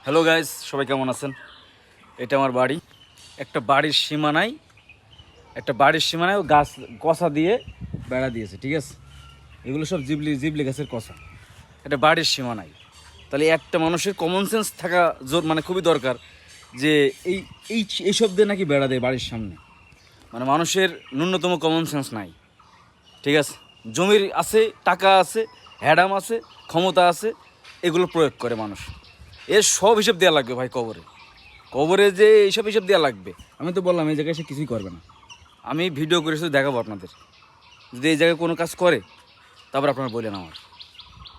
Hello guys, সবাই কেমন আছেন? এটা আমার বাড়ি। একটা বাড়ির সীমানায় ও গাছ কষা দিয়ে বেড়া দিয়েছে, ঠিক আছে? এগুলো সব জিবলি গাছের কষা। একটা বাড়ির সীমানায়, তাহলে একটা মানুষের কমন সেন্স থাকা মানে খুবই দরকার যে এই এই এইসব দিয়ে নাকি বেড়া দেয় বাড়ির সামনে। মানে মানুষের ন্যূনতম কমন সেন্স নাই, ঠিক আছে? জমির আছে, টাকা আছে, হ্যাডাম আছে, ক্ষমতা আছে, এগুলো প্রয়োগ করে মানুষ। এর সব হিসেব দেওয়া লাগবে ভাই কবরে যে এইসব হিসেব দেওয়া লাগবে। আমি তো বললাম এই জায়গায় সে কিছুই করবে না। আমি ভিডিও করে শুধু দেখাবো আপনাদের, যদি এই জায়গায় কোনো কাজ করে তারপর আপনারা বললেন আমার,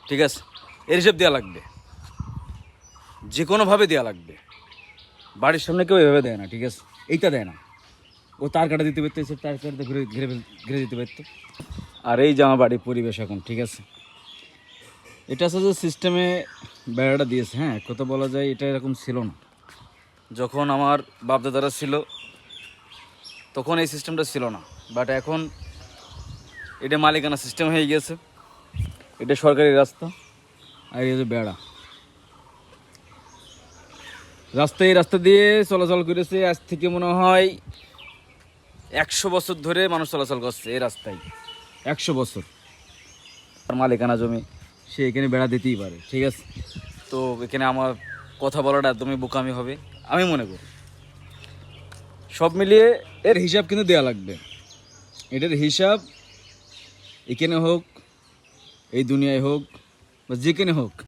ঠিক আছে? এর হিসেব দেওয়া লাগবে, যে কোনোভাবে দেওয়া লাগবে। বাড়ির সামনে কেউ এভাবে দেয় না, ঠিক আছে? এইটা দেয় না। ও তার কাটা দিতে পারতো, এসব তার কাটাতে ঘুরে ঘিরে ঘিরে দিতে পারতো। আর এই যে আমার বাড়ির পরিবেশ এখন, ঠিক আছে? এটা আসলে যে সিস্টেমে বেড়াটা দিয়েছে, হ্যাঁ, কথা বলা যায় এটা এরকম ছিল না। যখন আমার বাপদাদারা ছিল তখন এই সিস্টেমটা ছিল না, বাট এখন এটা মালিকানা সিস্টেম হয়ে গেছে। এটা সরকারি রাস্তা, আর এই যে বেড়া এই রাস্তা দিয়ে চলাচল করেছে আজ থেকে মনে হয় 100 বছর ধরে মানুষ চলাচল করছে এই রাস্তায়। 100 বছর। আর মালিকানা জমি, সে এখানে বেড়া দিতেই পারে, ঠিক আছে? তো এখানে আমার কথা বলাটা একদমই বোকামি হবে আমি মনে করি। সব মিলিয়ে এর হিসাব কিন্তু দেওয়া লাগবে। এটার হিসাব এখানে হোক, এই দুনিয়ায় হোক, বা যেখানে হোক,